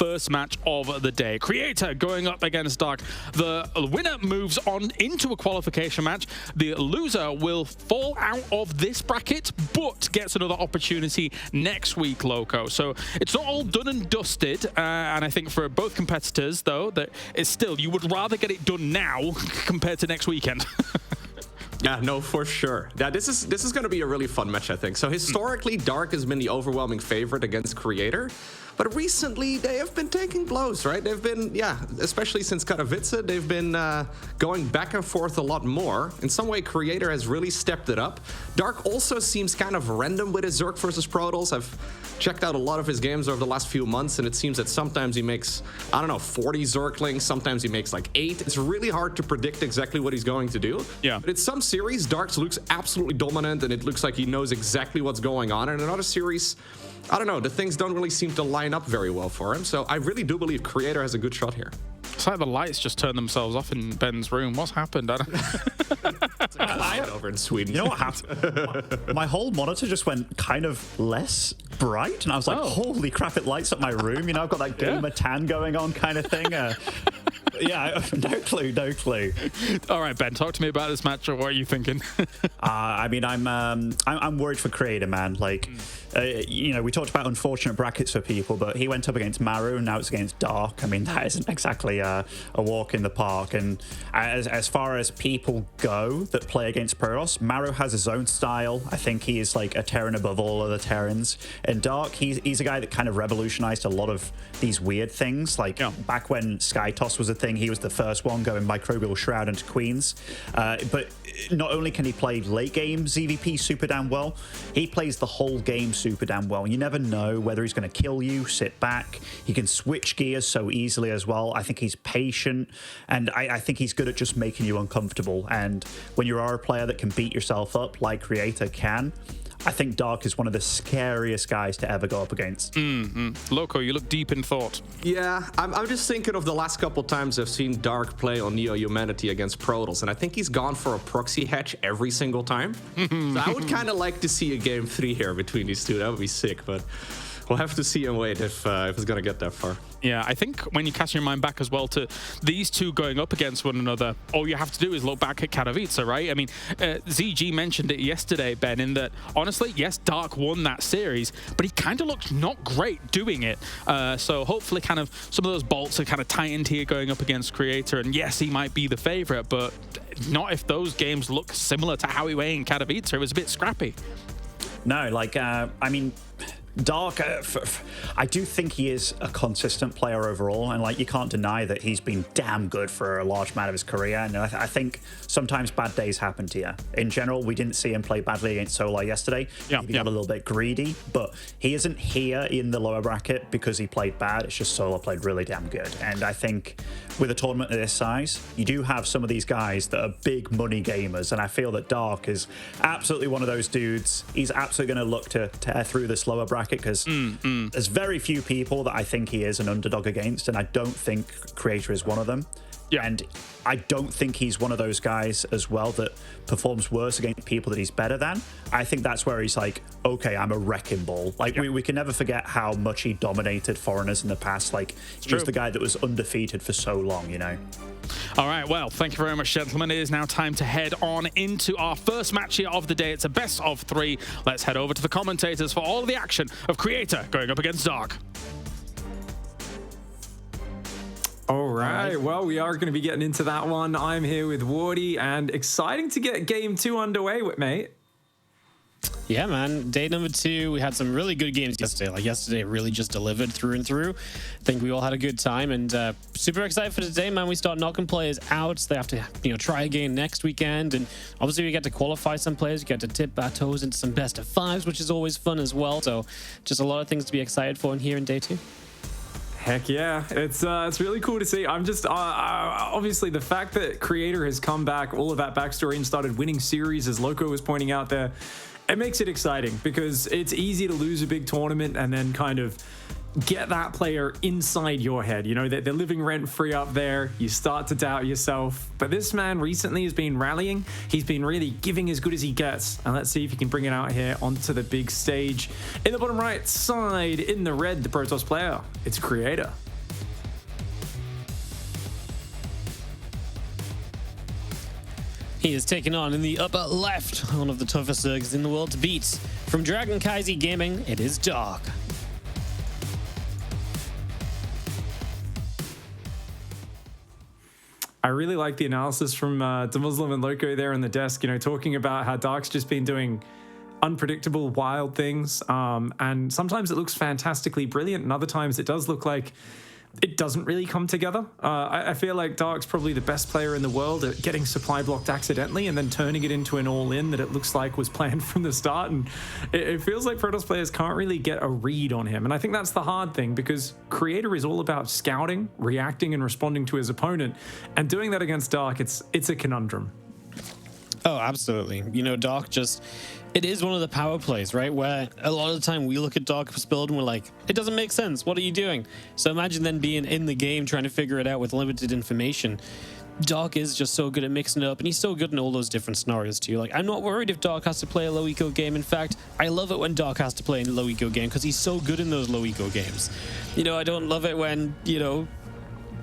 first match of the day. Creator going up against Dark. The winner moves on into a qualification match. The loser will fall out of this bracket, but gets another opportunity next week, Loco. So it's not all done and dusted, and I think for both competitors, though, that it's still, you would rather get it done now compared to next weekend. Yeah, no, for sure. Yeah, this is going to be a really fun match, I think. So historically, Dark has been the overwhelming favorite against Creator. But recently, they have been taking blows, right? They've been, yeah, especially since Katowice, they've been going back and forth a lot more. In some way, Creator has really stepped it up. Dark also seems kind of random with his Zerg versus Protoss. I've checked out a lot of his games over the last few months, and it seems that sometimes he makes, I don't know, 40 Zerglings, sometimes he makes like 8. It's really hard to predict exactly what he's going to do. Yeah. But in some series, Dark looks absolutely dominant, and it looks like he knows exactly what's going on. And in other series, I don't know, the things don't really seem to line up very well for him. So I really do believe Creator has a good shot here. It's like the lights just turned themselves off in Ben's room. What's happened? I don't It's a cloud over in Sweden. You know what happened? My whole monitor just went kind of less bright, and I was like, holy crap, it lights up my room. You know, I've got that gamer tan going on kind of thing. Yeah, no clue. All right, Ben, talk to me about this match. What are you thinking? I mean, I'm worried for Creator, man. Like, you know, we talked about unfortunate brackets for people, but he went up against Maru, and now it's against Dark. I mean, that isn't exactly a walk in the park. And as far as people go that play against Protoss, Maru has his own style. I think he is like a Terran above all other Terrans. And Dark, he's a guy that kind of revolutionized a lot of these weird things. Like back when Sky Toss was a thing, he was the first one going Microbial Shroud into Queens. But not only can he play late game ZVP super damn well, he plays the whole game super damn well. You never know whether he's going to kill you, sit back. He can switch gears so easily as well. I think he's patient, and I think he's good at just making you uncomfortable. And when you are a player that can beat yourself up like Creator can, I think Dark is one of the scariest guys to ever go up against. Loco, you look deep in thought. Yeah, I'm just thinking of the last couple times I've seen Dark play on NeoHumanity against Protoss, and I think he's gone for a proxy hatch every single time. So I would kind of like to see a game 3 here between these two. That would be sick, but we'll have to see and wait if it's going to get that far. Yeah, I think when you cast your mind back as well to these two going up against one another, all you have to do is look back at Katowice, right? I mean, ZG mentioned it yesterday, Ben, in that, honestly, yes, Dark won that series, but he kind of looked not great doing it. So hopefully kind of some of those bolts are kind of tightened here going up against Creator, and yes, he might be the favorite, but not if those games look similar to how he went in Katowice. It was a bit scrappy. No, like, I mean, Dark, I do think he is a consistent player overall, and like you can't deny that he's been damn good for a large amount of his career. And I think sometimes bad days happen to you. In general, we didn't see him play badly against Solar yesterday. He got a little bit greedy, but he isn't here in the lower bracket because he played bad. It's just Solar played really damn good. And I think with a tournament of this size, you do have some of these guys that are big money gamers, and I feel that Dark is absolutely one of those dudes. He's absolutely going to look to tear through this lower bracket because there's very few people that I think he is an underdog against, and I don't think Creator is one of them. Yeah. And I don't think he's one of those guys as well that performs worse against people that he's better than. I think that's where he's like, okay, I'm a wrecking ball. Like, we can never forget how much he dominated foreigners in the past. Like, he was the guy that was undefeated for so long, you know? All right, well, thank you very much, gentlemen. It is now time to head on into our first match here of the day. It's a best of 3. Let's head over to the commentators for all of the action of Creator going up against Dark. All right, well, we are going to be getting into that one. I'm here with Wardy, and exciting to get game 2 underway with, mate. Yeah, man. Day number 2, we had some really good games yesterday. Like yesterday, really just delivered through and through. I think we all had a good time, and super excited for today, man. We start knocking players out. They have to, try again next weekend, and obviously we get to qualify some players. We get to tip our toes into some best of 5s, which is always fun as well. So just a lot of things to be excited for in here in day 2. Heck yeah, it's really cool to see. I'm just obviously the fact that Creator has come back, all of that backstory, and started winning series, as Loco was pointing out there, it makes it exciting because it's easy to lose a big tournament and then kind of get that player inside your head. You know, they're living rent-free up there. You start to doubt yourself. But this man recently has been rallying. He's been really giving as good as he gets. And let's see if he can bring it out here onto the big stage. In the bottom right side, in the red, the Protoss player, it's Creator. He is taken on in the upper left, one of the toughest Zergs in the world to beat. From Dragon Kaiser Gaming, it is Dark. I really like the analysis from Muslim and Loco there on the desk, talking about how Dark's just been doing unpredictable, wild things. And sometimes it looks fantastically brilliant, and other times it does look like it doesn't really come together. I feel like Dark's probably the best player in the world at getting supply blocked accidentally and then turning it into an all-in that it looks like was planned from the start. And it feels like Protoss players can't really get a read on him. And I think that's the hard thing, because Creator is all about scouting, reacting, and responding to his opponent. And doing that against Dark, it's a conundrum. Oh, absolutely. Dark just... It is one of the power plays, right? Where a lot of the time we look at Dark's build and we're like, it doesn't make sense. What are you doing? So imagine then being in the game trying to figure it out with limited information. Dark is just so good at mixing it up, and he's so good in all those different scenarios too. Like, I'm not worried if Dark has to play a low eco game. In fact, I love it when Dark has to play a low eco game because he's so good in those low eco games. I don't love it when,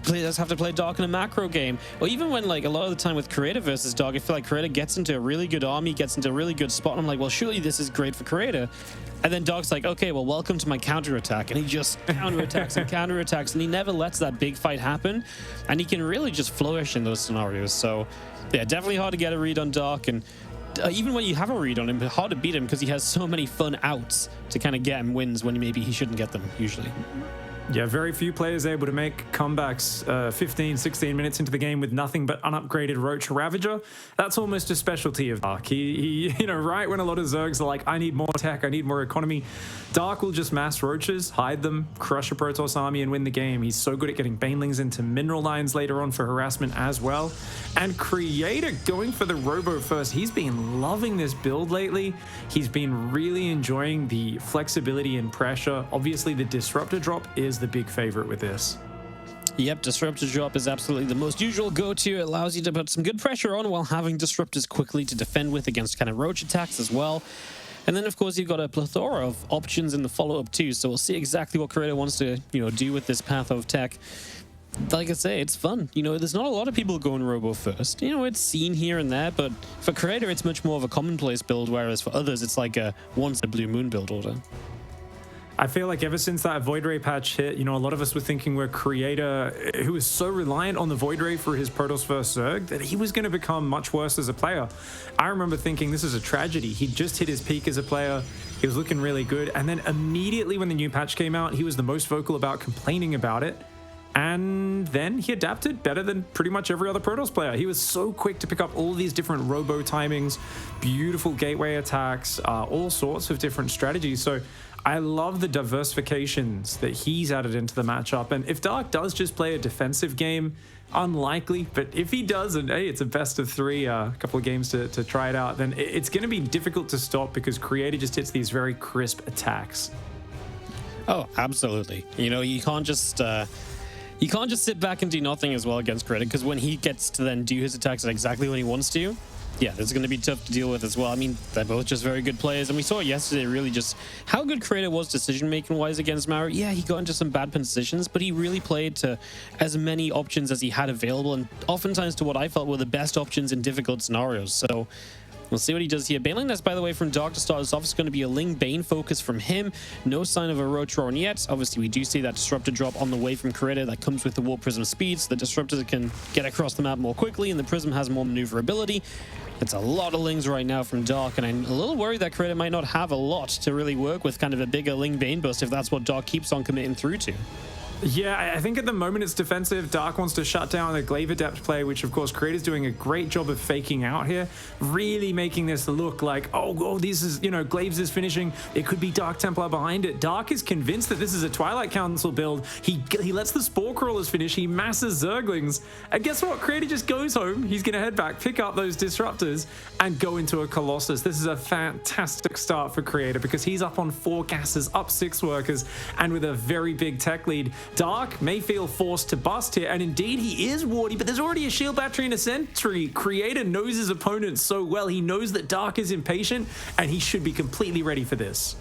players have to play Dark in a macro game, or even when, like, a lot of the time with Creator versus Dark, I feel like Creator gets into a really good army, gets into a really good spot, and I'm like, well, surely this is great for Creator. And then Dark's like, okay, well, welcome to my counterattack, and he just counterattacks and counterattacks, and he never lets that big fight happen, and he can really just flourish in those scenarios. So yeah, definitely hard to get a read on Dark, and even when you have a read on him, hard to beat him because he has so many fun outs to kind of get him wins when maybe he shouldn't get them usually. Yeah, very few players able to make comebacks 15, 16 minutes into the game with nothing but unupgraded Roach Ravager. That's almost a specialty of Dark. He right when a lot of Zergs are like, I need more tech, I need more economy, Dark will just mass Roaches, hide them, crush a Protoss army, and win the game. He's so good at getting Banelings into mineral lines later on for harassment as well. And Creator going for the Robo first. He's been loving this build lately. He's been really enjoying the flexibility and pressure. Obviously, the Disruptor drop is the big favorite with this. Yep, Disruptor drop is absolutely the most usual go-to. It allows you to put some good pressure on while having Disruptors quickly to defend with against kind of Roach attacks as well. And then, of course, you've got a plethora of options in the follow-up too, so we'll see exactly what Creator wants to, do with this path of tech. Like I say, it's fun. There's not a lot of people going Robo first. It's seen here and there, but for Creator, it's much more of a commonplace build, whereas for others, it's like a once in a blue moon build order. I feel like ever since that Void Ray patch hit, a lot of us were thinking we're Creator, who was so reliant on the Void Ray for his Protoss first Zerg, that he was going to become much worse as a player. I remember thinking this is a tragedy. He just hit his peak as a player. He was looking really good. And then immediately when the new patch came out, he was the most vocal about complaining about it. And then he adapted better than pretty much every other Protoss player. He was so quick to pick up all these different robo timings, beautiful gateway attacks, all sorts of different strategies. So I love the diversifications that he's added into the matchup. And if Dark does just play a defensive game, unlikely, but if he does, and hey, it's a best of three, a couple of games to try it out, then it's going to be difficult to stop because Creator just hits these very crisp attacks. Oh, absolutely. You can't just sit back and do nothing as well against Creator, because when he gets to then do his attacks at exactly when he wants to, yeah, it's going to be tough to deal with as well. I mean, they're both just very good players, and we saw yesterday really just how good Creator was decision-making wise against Mara. Yeah, he got into some bad positions, but he really played to as many options as he had available, and oftentimes to what I felt were the best options in difficult scenarios. So we'll see what he does here. Baneling Nest, by the way, from Dark to start us off is going to be a Ling Bane focus from him. No sign of a Roach Roaring yet. Obviously, we do see that Disruptor drop on the way from Creator that comes with the Warp Prism speed, so the Disruptor can get across the map more quickly, and the Prism has more maneuverability. It's a lot of Lings right now from Dark, and I'm a little worried that Creator might not have a lot to really work with, kind of a bigger Ling Bane burst if that's what Dark keeps on committing through to. Yeah, I think at the moment it's defensive. Dark wants to shut down the Glaive Adept play, which of course Creator's doing a great job of faking out here, really making this look like, oh, this is, Glaives is finishing. It could be Dark Templar behind it. Dark is convinced that this is a Twilight Council build. He lets the Spore Crawlers finish. He masses Zerglings. And guess what? Creator just goes home. He's going to head back, pick up those Disruptors, and go into a Colossus. This is a fantastic start for Creator because he's up on 4 gases, up 6 workers, and with a very big tech lead. Dark may feel forced to bust here, and indeed he is wardy, but there's already a shield battery and a sentry. Creator knows his opponent so well. He knows that Dark is impatient, and he should be completely ready for this.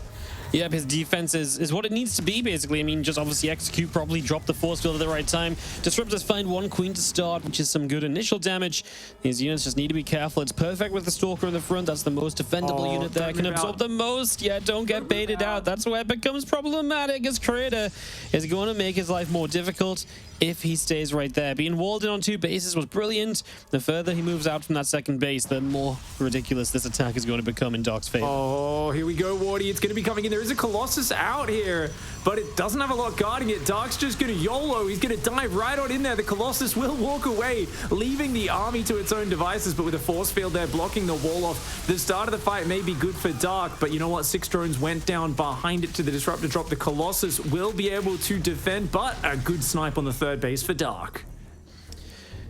Yep, his defense is what it needs to be, basically. I mean, just obviously execute properly, drop the force field at the right time. Disruptors find one queen to start, which is some good initial damage. These units just need to be careful. It's perfect with the Stalker in the front. That's the most defendable unit there. Can absorb the most. Yeah, don't get baited out. That's where it becomes problematic, as Creator is going to make his life more difficult if he stays right there. Being walled in on 2 bases was brilliant. The further he moves out from that second base, the more ridiculous this attack is going to become in Dark's favor. Oh, here we go, Wardy. It's going to be coming in. There is a Colossus out here, but it doesn't have a lot guarding it. Dark's just going to YOLO. He's going to dive right on in there. The Colossus will walk away, leaving the army to its own devices, but with a force field there blocking the wall off. The start of the fight may be good for Dark, but you know what? 6 drones went down behind it to the Disruptor drop. The Colossus will be able to defend, but a good snipe on the third base for Dark.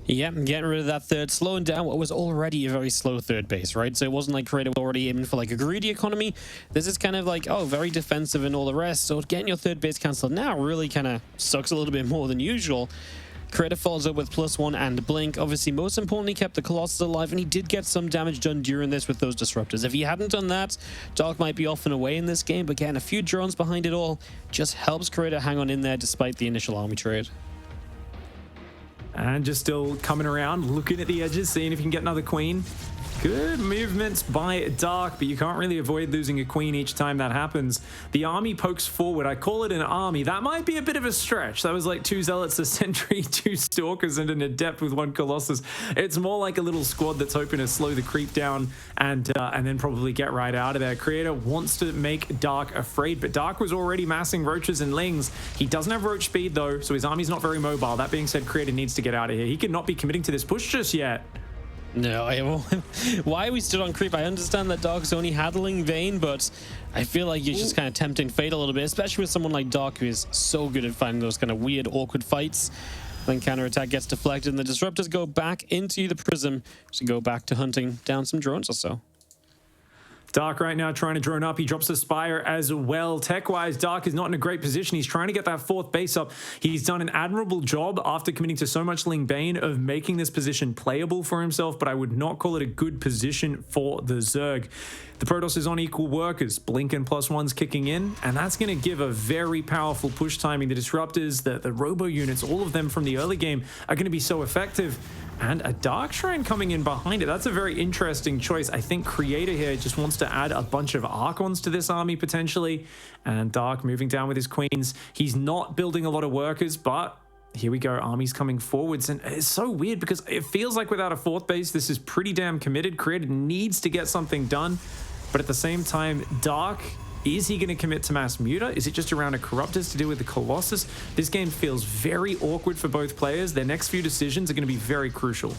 Yeah, getting rid of that third, slowing down what was already a very slow third base, right? So it wasn't like Creator was already aiming for like a greedy economy. This is kind of like, oh, very defensive and all the rest. So getting your third base cancelled now really kind of sucks a little bit more than usual. Creator follows up with +1 and Blink. Obviously, most importantly, kept the Colossus alive, and he did get some damage done during this with those Disruptors. If he hadn't done that, Dark might be off and away in this game, but getting a few drones behind it all just helps Creator hang on in there despite the initial army trade. And just still coming around, looking at the edges, seeing if you can get another queen. Good movements by Dark, but you can't really avoid losing a queen each time that happens. The army pokes forward. I call it an army. That might be a bit of a stretch. That was like 2 Zealots, a Sentry, 2 Stalkers, and an Adept with 1 Colossus. It's more like a little squad that's hoping to slow the creep down and then probably get right out of there. Creator wants to make Dark afraid, but Dark was already massing Roaches and Lings. He doesn't have Roach speed, though, so his army's not very mobile. That being said, Creator needs to get out of here. He cannot be committing to this push just yet. No, why we stood on creep, I understand that Dark's only handling Vayne, but I feel like you're just kind of tempting fate a little bit, especially with someone like Dark who is so good at finding those kind of weird, awkward fights. Then counterattack gets deflected and the Disruptors go back into the Prism to go back to hunting down some drones or so. Dark right now trying to drone up. He drops the Spire as well. Tech-wise, Dark is not in a great position. He's trying to get that 4th base up. He's done an admirable job after committing to so much Ling Bane of making this position playable for himself, but I would not call it a good position for the Zerg. The Protoss is on equal workers. Blink and +1's kicking in, and that's going to give a very powerful push timing. The Disruptors, the Robo units, all of them from the early game are going to be so effective. And a Dark Shrine coming in behind it. That's a very interesting choice. I think Creator here just wants to add a bunch of Archons to this army potentially. And Dark moving down with his queens. He's not building a lot of workers, but here we go. Armies coming forwards. And it's so weird because it feels like without a 4th base, this is pretty damn committed. Creator needs to get something done. But at the same time, Dark, is he going to commit to mass muta? Is it just around a Corruptors to deal with the Colossus? This game feels very awkward for both players. Their next few decisions are going to be very crucial.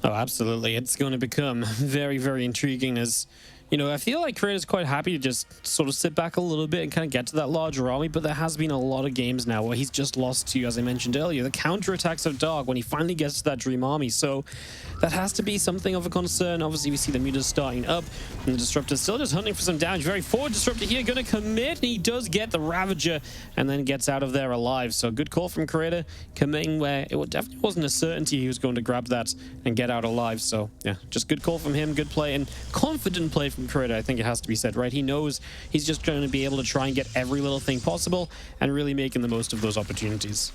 Oh, absolutely. It's going to become very, very intriguing as, you know, I feel like Creator's quite happy to just sort of sit back a little bit and kind of get to that larger army, but there has been a lot of games now where he's just lost to, as I mentioned earlier, the counterattacks of Dark when he finally gets to that dream army. So that has to be something of a concern. Obviously, we see the mutas starting up, and the Disruptor still just hunting for some damage. Very forward Disruptor here, going to commit, and he does get the Ravager, and then gets out of there alive. So good call from Creator, committing where it definitely wasn't a certainty he was going to grab that and get out alive. So yeah, just good call from him, good play, and confident play from Creator, I think it has to be said, right? He knows he's just going to be able to try and get every little thing possible and really making the most of those opportunities.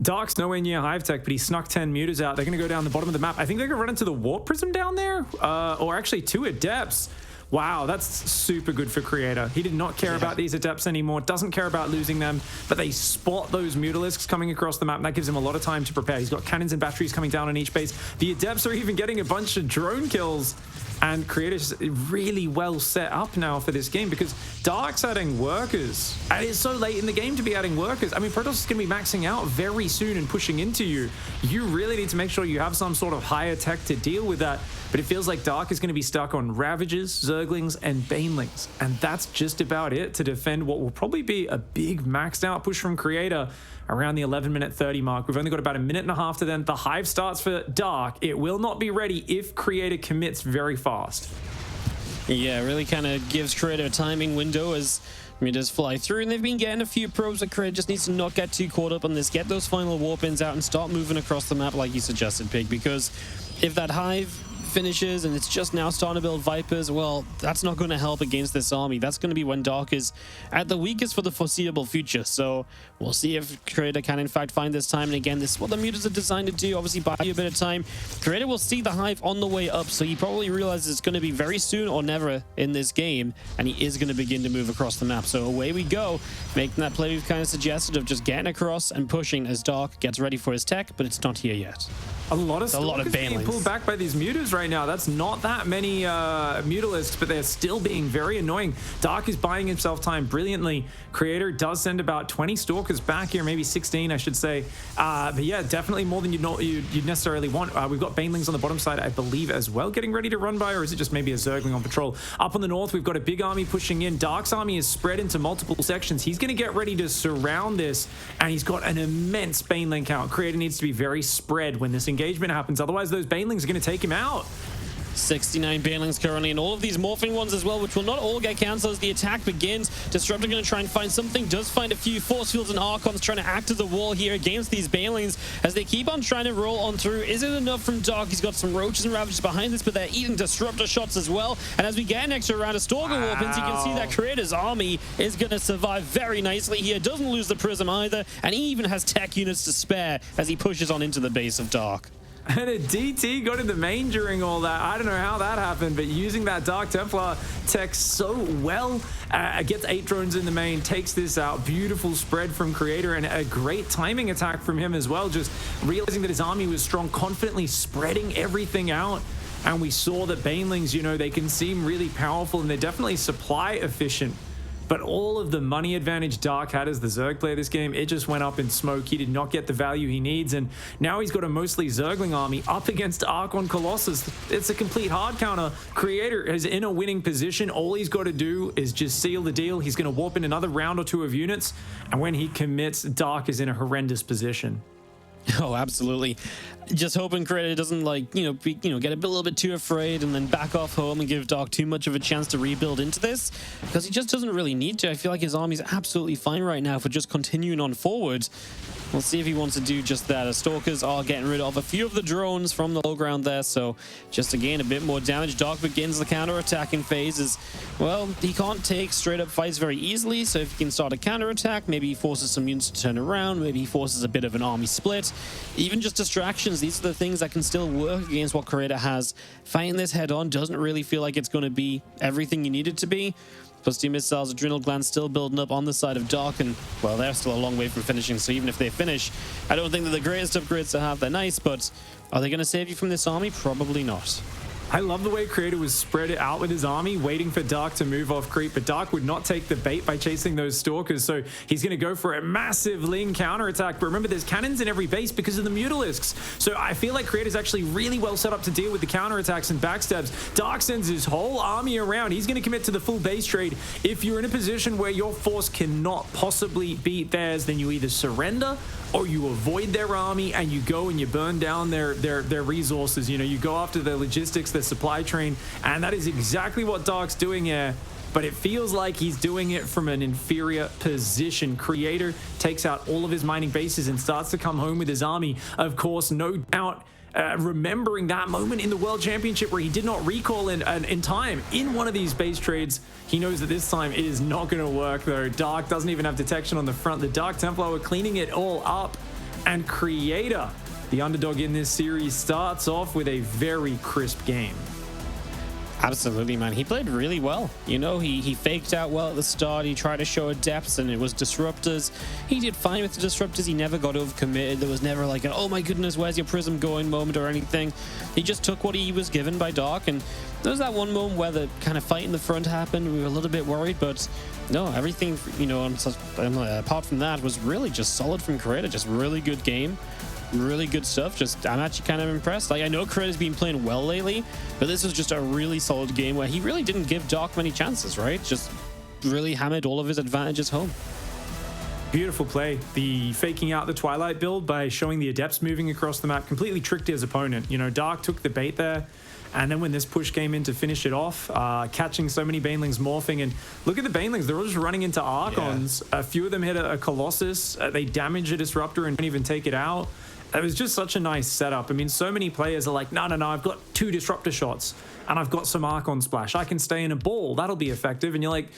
Dark's nowhere near Hive Tech, but he snuck 10 mutas out. They're going to go down the bottom of the map. I think they're going to run into the Warp Prism down there, or actually 2 Adepts. Wow, that's super good for Creator. He did not care about these Adepts anymore, doesn't care about losing them, but they spot those Mutalisks coming across the map, and that gives him a lot of time to prepare. He's got cannons and batteries coming down on each base. The Adepts are even getting a bunch of drone kills, and Creator's really well set up now for this game because Dark's adding workers. And it's so late in the game to be adding workers. I mean, Protoss is going to be maxing out very soon and pushing into you. You really need to make sure you have some sort of higher tech to deal with that. But it feels like Dark is going to be stuck on Ravagers, Zerglings, and Banelings. And that's just about it to defend what will probably be a big maxed out push from Creator around the 11-minute 30 mark. We've only got about a minute and a half to then. The Hive starts for Dark. It will not be ready if Creator commits very fast. Yeah, really kind of gives Creator a timing window as mutas fly through, and they've been getting a few probes, but Creator just needs to not get too caught up on this, get those final warp ins out and start moving across the map like you suggested, Pig, because if that Hive finishes and it's just now starting to build Vipers, well, that's not going to help against this army. That's going to be when Dark is at the weakest for the foreseeable future. So we'll see if Creator can in fact find this time. And again, this is what the mutas are designed to do. Obviously, buy you a bit of time. Creator will see the hive on the way up, so he probably realizes it's going to be very soon or never in this game, and he is going to begin to move across the map. So away we go, making that play we've kind of suggested of just getting across and pushing as Dark gets ready for his tech, but it's not here yet. A lot of Banelings being pulled back by these mutas right now. That's not that many mutalisks, but they're still being very annoying. Dark is buying himself time brilliantly. Creator does send about 20 stalkers back here, maybe 16, I should say. But yeah, definitely more than you'd necessarily want. We've got Banelings on the bottom side, I believe, as well, getting ready to run by, or is it just maybe a Zergling on patrol? Up on the north, we've got a big army pushing in. Dark's army is spread into multiple sections. He's going to get ready to surround this, and he's got an immense Baneling count. Creator needs to be very spread when this engagement happens, otherwise those Banelings are going to take him out. 69 Banelings currently, and all of these morphing ones as well, which will not all get cancelled as the attack begins. Disruptor going to try and find something, does find a few force fields and Archons trying to act as a wall here against these Banelings as they keep on trying to roll on through. Is it enough from Dark? He's got some Roaches and Ravagers behind this, but they're eating Disruptor shots as well. And as we get an extra round of Stalker Warpins, you can see that Creator's army is going to survive very nicely here. Doesn't lose the Prism either, and he even has tech units to spare as he pushes on into the base of Dark. And a DT got in the main during all that. I don't know how that happened, but using that Dark Templar tech so well, gets 8 drones in the main, takes this out. Beautiful spread from Creator and a great timing attack from him as well. Just realizing that his army was strong, confidently spreading everything out. And we saw that Banelings, you know, they can seem really powerful and they're definitely supply efficient. But all of the money advantage Dark had as the Zerg player this game, it just went up in smoke. He did not get the value he needs, and now he's got a mostly Zergling army up against Archon Colossus. It's a complete hard counter. Creator is in a winning position. All he's got to do is just seal the deal. He's going to warp in another round or two of units, and when he commits, Dark is in a horrendous position. Oh, absolutely. Just hoping Creator doesn't get a little bit too afraid and then back off home and give Dark too much of a chance to rebuild into this, because he just doesn't really need to. I feel like his army's absolutely fine right now for just continuing on forward. We'll see if he wants to do just that. As Stalkers are getting rid of a few of the drones from the low ground there, so just again a bit more damage. Dark begins the counter-attacking phase as, well, he can't take straight-up fights very easily, so if he can start a counter-attack, maybe he forces some units to turn around, maybe he forces a bit of an army split, even just distractions. These are the things that can still work against what Creator has. Fighting this head-on doesn't really feel like it's going to be everything you need it to be. Plus 2 missiles, adrenal glands still building up on the side of Dark, and, well, they're still a long way from finishing, so even if they finish, I don't think they're the greatest upgrades to have. They're nice, but are they going to save you from this army? Probably not. I love the way Creator was spread out with his army, waiting for Dark to move off creep, but Dark would not take the bait by chasing those Stalkers, so he's going to go for a massive Ling counterattack. But remember, there's cannons in every base because of the Mutalisks, so I feel like Creator's actually really well set up to deal with the counterattacks and backstabs. Dark sends his whole army around. He's going to commit to the full base trade. If you're in a position where your force cannot possibly beat theirs, then you either surrender or you avoid their army and you go and you burn down their resources. You know, you go after their logistics, their supply train, and that is exactly what Dark's doing here. But it feels like he's doing it from an inferior position. Creator takes out all of his mining bases and starts to come home with his army. Of course, no doubt, remembering that moment in the World Championship where he did not recall in time in one of these base trades. He knows that this time it is not going to work, though. Dark doesn't even have detection on the front. The Dark Templar were cleaning it all up, and Creator, the underdog in this series, starts off with a very crisp game. Absolutely, man. He played really well. You know, he faked out well at the start. He tried to show a depth, and it was Disruptors. He did fine with the Disruptors. He never got overcommitted. There was never like an, oh my goodness, where's your Prism going moment or anything. He just took what he was given by Dark, and there was that one moment where the kind of fight in the front happened. We were a little bit worried, but no, everything, you know, apart from that was really just solid from Creator. Just really good game. Really good stuff. I'm actually kind of impressed. Like, I know Creator's been playing well lately, but this was just a really solid game where he really didn't give Dark many chances, right? Just really hammered all of his advantages home. Beautiful play. The faking out the Twilight build by showing the Adepts moving across the map completely tricked his opponent. You know, Dark took the bait there. And then when this push came in to finish it off, catching so many Banelings morphing, and look at the Banelings, they're all just running into Archons. Yeah. A few of them hit a Colossus. They damage a Disruptor and don't even take it out. it was just such a nice setup. I mean, so many players are like, no, I've got 2 disruptor shots and I've got some Archon splash. I can stay in a ball. That'll be effective. And you're like,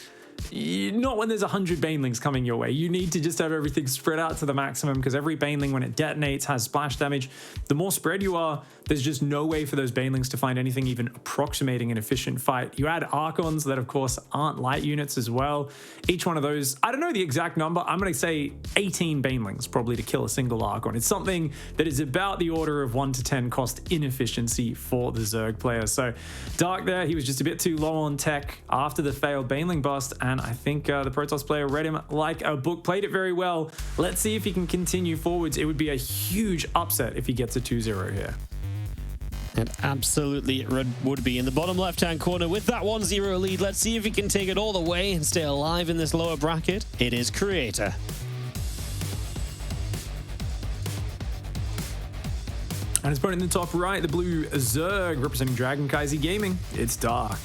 not when there's 100 banelings coming your way. You need to just have everything spread out to the maximum, because every baneling, when it detonates, has splash damage. The more spread you are, there's just no way for those banelings to find anything even approximating an efficient fight. You add Archons that, of course, aren't light units as well. Each one of those, I don't know the exact number. I'm going to say 18 banelings probably to kill a single Archon. It's something that is about the order of 1 to 10 cost inefficiency for the Zerg player. So Dark there, he was just a bit too low on tech after the failed baneling bust, and I think the Protoss player read him like a book, played it very well. Let's see if he can continue forwards. It would be a huge upset if he gets a 2-0 here. It absolutely would be in the bottom left-hand corner with that 1-0 lead. Let's see if he can take it all the way and stay alive in this lower bracket. It is Creator. And his opponent in the top right, the blue Zerg, representing Dragon Kaiser Gaming. It's Dark.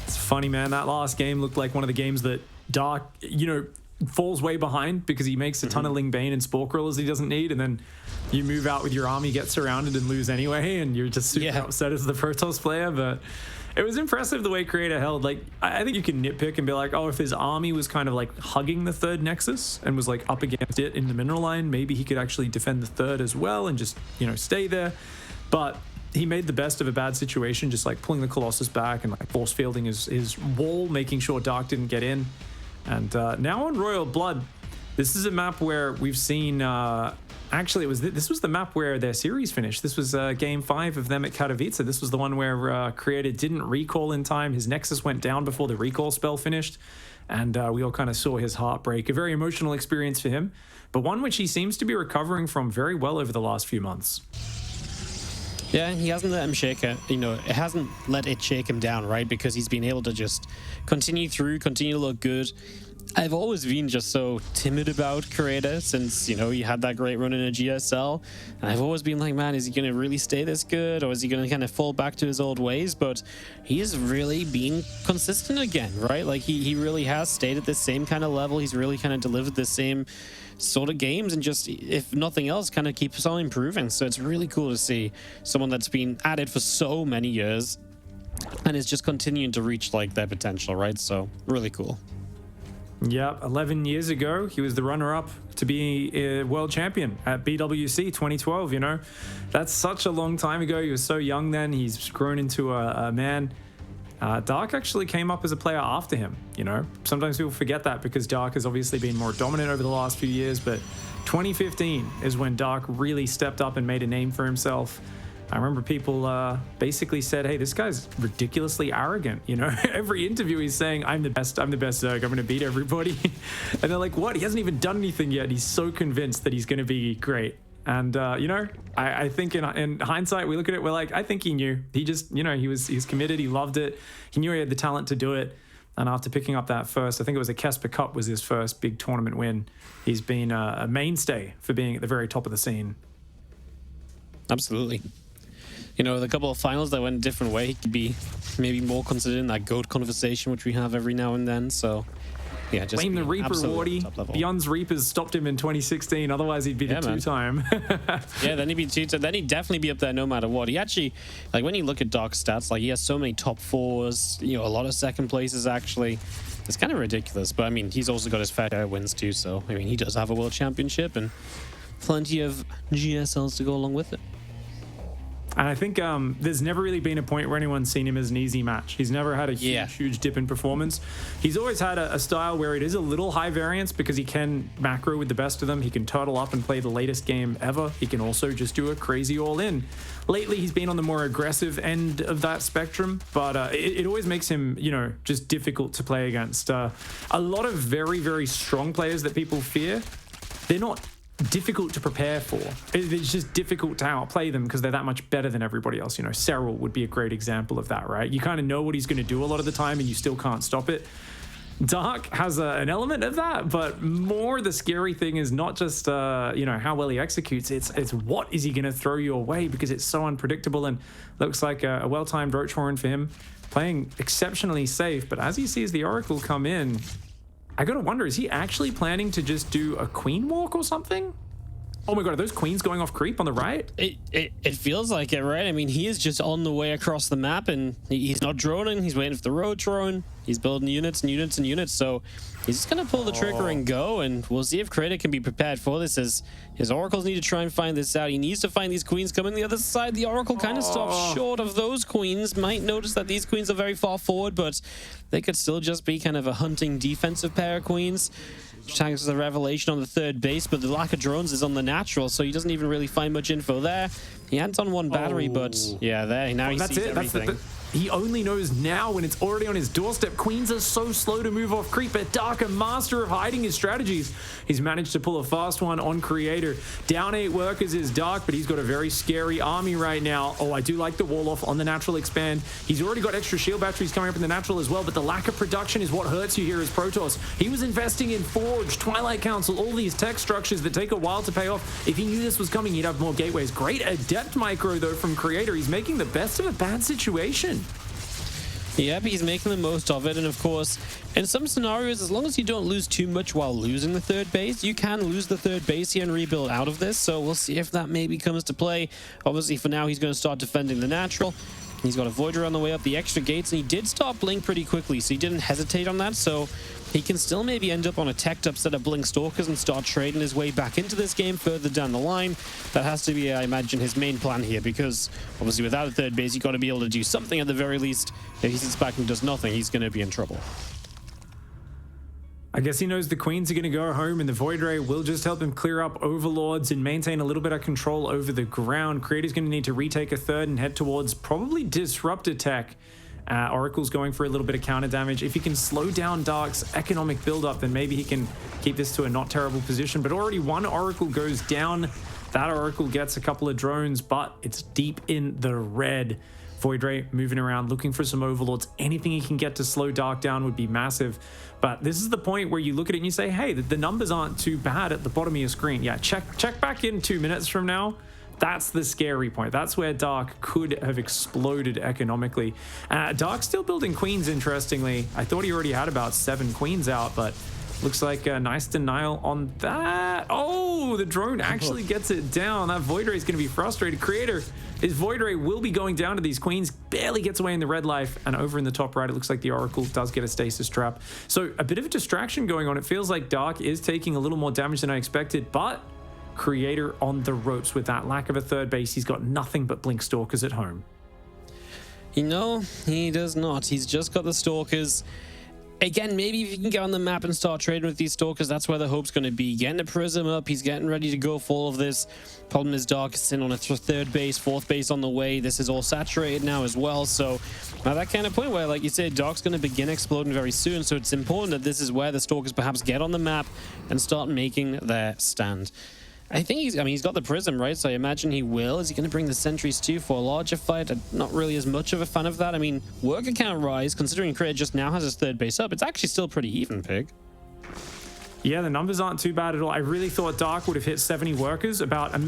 It's funny, man. That last game looked like one of the games that Dark, falls way behind because he makes a ton of Ling Bane and Spore Crawlers he doesn't need, and then you move out with your army, get surrounded, and lose anyway, and you're just super upset as the Protoss player. But it was impressive the way Creator held. Like, I think you can nitpick and be like, oh, if his army was kind of like hugging the third Nexus and was like up against it in the mineral line, maybe he could actually defend the third as well and just, stay there. But he made the best of a bad situation, just like pulling the Colossus back and like force fielding his wall, making sure Dark didn't get in. And now on Royal Blood, this is a map where we've seen, actually this was the map where their series finished. This was game 5 of them at Katowice. This was the one where Creator didn't recall in time. His Nexus went down before the recall spell finished, and we all kind of saw his heart break. A very emotional experience for him, but one which he seems to be recovering from very well over the last few months. Yeah, he hasn't let him shake it. It hasn't let it shake him down, right? Because he's been able to just continue to look good. I've always been just so timid about Creator since, he had that great run in a GSL. And I've always been like, man, is he going to really stay this good? Or is he going to kind of fall back to his old ways? But he is really being consistent again, right? Like, he really has stayed at the same kind of level. He's really kind of delivered the same sort of games, and just, if nothing else, kind of keeps on improving. So it's really cool to see someone that's been at it for so many years and is just continuing to reach like their potential, right? So really cool. Yep, 11 years ago, he was the runner-up to be a world champion at BWC 2012, That's such a long time ago. He was so young then. He's grown into a man. Dark actually came up as a player after him, Sometimes people forget that because Dark has obviously been more dominant over the last few years, but 2015 is when Dark really stepped up and made a name for himself. I remember people basically said, hey, this guy's ridiculously arrogant, Every interview he's saying, I'm the best Zerg, I'm going to beat everybody. And they're like, what? He hasn't even done anything yet. He's so convinced that he's going to be great. And, I think in hindsight, we look at it, we're like, I think he knew. He just, he's committed. He loved it. He knew he had the talent to do it. And after picking up that first, I think it was a Kesper Cup was his first big tournament win. He's been a mainstay for being at the very top of the scene. Absolutely. The couple of finals that went a different way, he could be maybe more considered in that GOAT conversation, which we have every now and then. So, yeah, just blame the Reaper, Wardy. Beyond's Reapers stopped him in 2016. Otherwise, he'd be the two-time. Yeah, then he'd be two-time. Then he'd definitely be up there no matter what. He actually, like, when you look at Dark's stats, like, he has so many top 4s, a lot of second places, actually. It's kind of ridiculous. But, I mean, he's also got his fair share of wins, too. So, I mean, he does have a world championship and plenty of GSLs to go along with it. And I think there's never really been a point where anyone's seen him as an easy match. He's never had a huge dip in performance. He's always had a style where it is a little high variance because he can macro with the best of them. He can turtle up and play the latest game ever. He can also just do a crazy all-in. Lately, he's been on the more aggressive end of that spectrum, but it always makes him, just difficult to play against. A lot of very, very strong players that people fear, they're not difficult to prepare for. It's just difficult to outplay them because they're that much better than everybody else. Serral would be a great example of that, right? You kind of know what he's going to do a lot of the time and you still can't stop it. Dark has an element of that, but more the scary thing is not just how well he executes. It's what is he going to throw your way, because it's so unpredictable. And looks like a well-timed Roach Horn for him, playing exceptionally safe. But as he sees the Oracle come in, I gotta wonder, is he actually planning to just do a queen walk or something? Oh my god, are those queens going off creep on the right? It feels like it, right? I mean, he is just on the way across the map, and he's not droning. He's waiting for the road drone. He's building units and units and units. So he's just going to pull the trigger and go, and we'll see if Creator can be prepared for this, as his oracles need to try and find this out. He needs to find these queens coming the other side. The oracle kind of stops short of those queens. Might notice that these queens are very far forward, but they could still just be kind of a hunting defensive pair of queens. Tanks the revelation on the third base, but the lack of drones is on the natural, so he doesn't even really find much info there. He adds on one battery, but yeah, there now he sees everything. He only knows now when it's already on his doorstep. Queens are so slow to move off creep, but Dark, a master of hiding his strategies. He's managed to pull a fast one on Creator. Down 8 workers is Dark, but he's got a very scary army right now. Oh, I do like the wall off on the natural expand. He's already got extra shield batteries coming up in the natural as well, but the lack of production is what hurts you here as Protoss. He was investing in Forge, Twilight Council, all these tech structures that take a while to pay off. If he knew this was coming, he'd have more gateways. Great adept micro, though, from Creator. He's making the best of a bad situation. Yeah, but he's making the most of it, and of course, in some scenarios, as long as you don't lose too much while losing the third base, you can lose the third base here and rebuild out of this, so we'll see if that maybe comes to play. Obviously, for now, he's going to start defending the natural. He's got a Voider on the way up the extra gates, and he did start Blink pretty quickly, so he didn't hesitate on that, so he can still maybe end up on a teched up set of Blink Stalkers and start trading his way back into this game further down the line. That has to be, I imagine, his main plan here, because obviously without a third base, you've got to be able to do something at the very least. If he sits back and does nothing, he's going to be in trouble. I guess he knows the queens are going to go home, and the Void Ray will just help him clear up overlords and maintain a little bit of control over the ground. Creator's going to need to retake a third and head towards probably Disruptor Tech. Oracle's going for a little bit of counter damage. If he can slow down Dark's economic buildup, then maybe he can keep this to a not terrible position. But already one Oracle goes down. That Oracle gets a couple of drones, but it's deep in the red. Void Ray moving around, looking for some overlords. Anything he can get to slow Dark down would be massive. But this is the point where you look at it and you say, hey, the numbers aren't too bad at the bottom of your screen. Yeah, check back in 2 minutes from now. That's the scary point. That's where Dark could have exploded economically. Dark's still building queens, interestingly. I thought he already had about 7 queens out, but looks like a nice denial on that. Oh, the drone actually gets it down. That Void Ray is going to be frustrated. Creator, his Void Ray will be going down to these queens. Barely gets away in the red life. And over in the top right, it looks like the Oracle does get a stasis trap. So a bit of a distraction going on. It feels like Dark is taking a little more damage than I expected, but Creator on the ropes with that lack of a third base. He's got nothing but Blink Stalkers at home. You know, he does not. He's just got the Stalkers. Again, maybe if you can get on the map and start trading with these Stalkers, that's where the hope's going to be. Getting a Prism up, he's getting ready to go for all of this. Problem is Dark is sitting on a third base, fourth base on the way. This is all saturated now as well. So at that kind of point where, like you said, Dark's going to begin exploding very soon. So it's important that this is where the Stalkers perhaps get on the map and start making their stand. I think he's got the Prism, right? So I imagine he will. Is he going to bring the Sentries too for a larger fight? I'm not really as much of a fan of that. I mean, worker can't rise, considering Creator just now has his third base up. It's actually still pretty even, Pig. Yeah, the numbers aren't too bad at all. I really thought Dark would have hit 70 workers about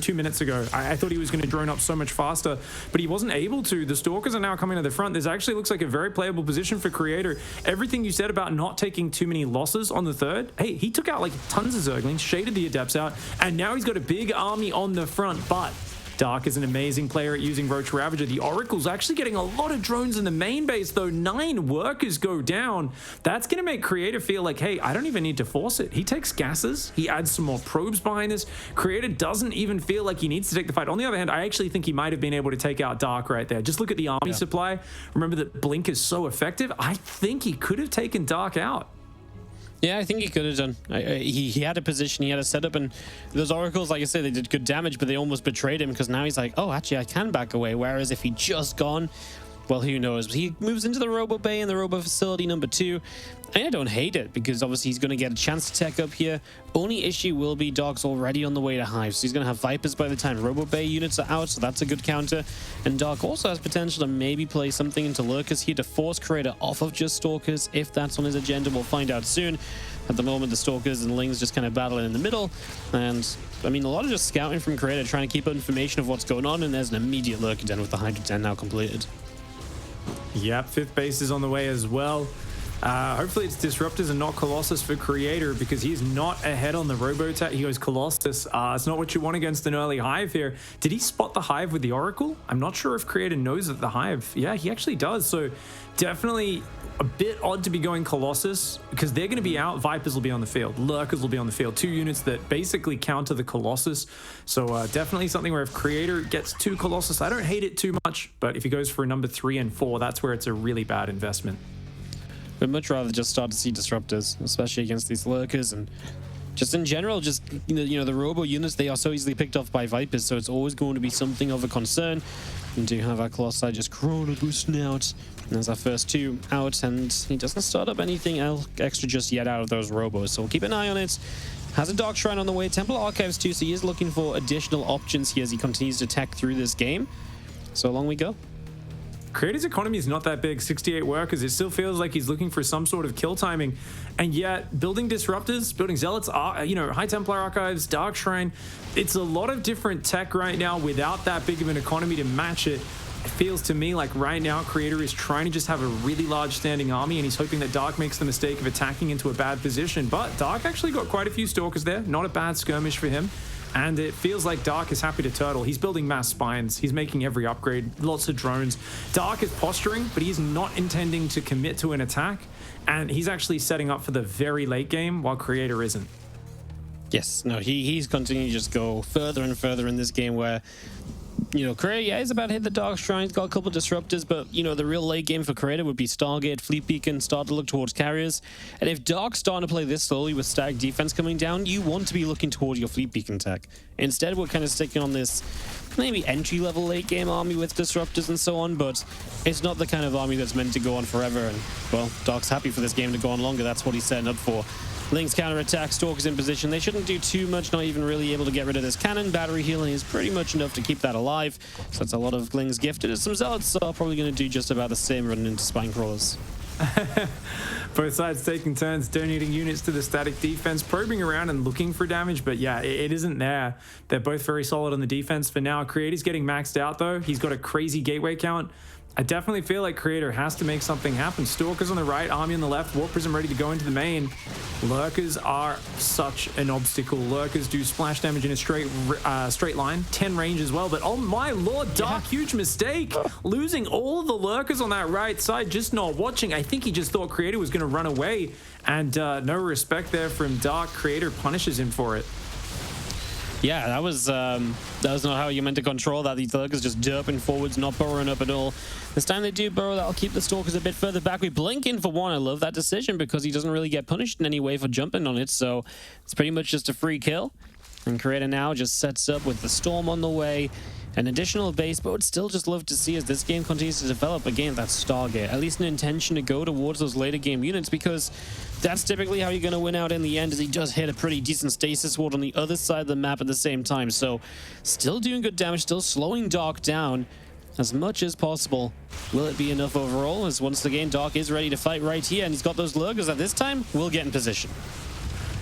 2 minutes ago. I thought he was going to drone up so much faster, but he wasn't able to. The Stalkers are now coming to the front. This actually looks like a very playable position for Creator. Everything you said about not taking too many losses on the third, hey, he took out like tons of Zerglings, shaded the Adepts out, and now he's got a big army on the front, but Dark is an amazing player at using Roach Ravager. The Oracle's actually getting a lot of drones in the main base, though. 9 workers go down. That's going to make Creator feel like, hey, I don't even need to force it. He takes gases. He adds some more probes behind this. Creator doesn't even feel like he needs to take the fight. On the other hand, I actually think he might have been able to take out Dark right there. Just look at the army supply. Remember that Blink is so effective. I think he could have taken Dark out. Yeah, I think he could have done. He had a position, he had a setup, and those Oracles, like I said, they did good damage, but they almost betrayed him because now he's like, oh, actually, I can back away. Whereas if he'd just gone, well, who knows? He moves into the Robo Bay and the Robo Facility number 2. And I don't hate it because obviously he's going to get a chance to tech up here. Only issue will be Dark's already on the way to Hive, so he's going to have Vipers by the time Robo Bay units are out, so that's a good counter. And Dark also has potential to maybe play something into Lurkers here to force Creator off of just Stalkers. If that's on his agenda, we'll find out soon. At the moment, the Stalkers and Lings just kind of battling in the middle. And, I mean, a lot of just scouting from Creator, trying to keep up information of what's going on, and there's an immediate Lurker Den with the Hydra Den now completed. Yep, 5th base is on the way as well. Hopefully it's Disruptors and not Colossus for Creator, because he's not ahead on the Robo Tech. He goes Colossus. It's not what you want against an early Hive here. Did he spot the Hive with the Oracle? I'm not sure if Creator knows that the Hive. Yeah, he actually does. So definitely a bit odd to be going Colossus, because they're going to be out. Vipers will be on the field. Lurkers will be on the field. 2 units that basically counter the Colossus. So definitely something where if Creator gets 2 Colossus, I don't hate it too much. But if he goes for a number 3 and 4, that's where it's a really bad investment. We'd much rather just start to see Disruptors, especially against these Lurkers, and just in general, just the Robo units, they are so easily picked off by Vipers, so it's always going to be something of a concern. We do have our Colossi just Chrono boosting out. And there's our first 2 out, and he doesn't start up anything else extra just yet out of those Robos, so we'll keep an eye on it. Has a Dark Shrine on the way, Temple Archives too, so he is looking for additional options here as he continues to tech through this game. So along we go. Creator's economy is not that big, 68 workers. It still feels like he's looking for some sort of kill timing. And yet, building Disruptors, building Zealots, High Templar Archives, Dark Shrine, it's a lot of different tech right now without that big of an economy to match it. It feels to me like right now, Creator is trying to just have a really large standing army, and he's hoping that Dark makes the mistake of attacking into a bad position. But Dark actually got quite a few Stalkers there. Not a bad skirmish for him. And it feels like Dark is happy to turtle. He's building mass spines. He's making every upgrade. Lots of drones. Dark is posturing, but he's not intending to commit to an attack. And he's actually setting up for the very late game, while Creator isn't. Yes, no, he's continuing to just go further and further in this game where, Creator, yeah, he's about to hit the Dark Shrine. He's got a couple of Disruptors, but, the real late game for Creator would be Stargate, Fleet Beacon, start to look towards carriers. And if Dark's starting to play this slowly with static defense coming down, you want to be looking towards your Fleet Beacon tech. Instead, we're kind of sticking on this maybe entry-level late game army with Disruptors and so on, but it's not the kind of army that's meant to go on forever. And, well, Dark's happy for this game to go on longer. That's what he's setting up for. Lynx counter-attack, Stalkers in position. They shouldn't do too much, not even really able to get rid of this cannon. Battery healing is pretty much enough to keep that alive. So that's a lot of Lynx gifted. Some Zealots are probably going to do just about the same running into Spine Crawlers. Both sides taking turns, donating units to the static defense, probing around and looking for damage, but yeah, it isn't there. They're both very solid on the defense for now. Creator's getting maxed out though. He's got a crazy gateway count. I definitely feel like Creator has to make something happen. Stalkers on the right, Army on the left, Warp Prism ready to go into the main. Lurkers are such an obstacle. Lurkers do splash damage in a straight line, 10 range as well, but oh my lord, Dark, huge mistake. Losing all the Lurkers on that right side, just not watching. I think he just thought Creator was going to run away, and no respect there from Dark. Creator punishes him for it. Yeah, that was not how you meant to control that. These Lurkers just derping forwards, not burrowing up at all. This time they do burrow. That'll keep the Stalkers a bit further back. We blink in for 1. I love that decision because he doesn't really get punished in any way for jumping on it. So it's pretty much just a free kill. And Creator now just sets up with the Storm on the way. An additional base, but would still just love to see as this game continues to develop, again, that Stargate. At least an intention to go towards those later game units, because that's typically how you're going to win out in the end, as he does hit a pretty decent stasis ward on the other side of the map at the same time. So still doing good damage, still slowing Dark down as much as possible. Will it be enough overall? As once again, Dark is ready to fight right here, and he's got those Lurkers at this time. We'll get in position.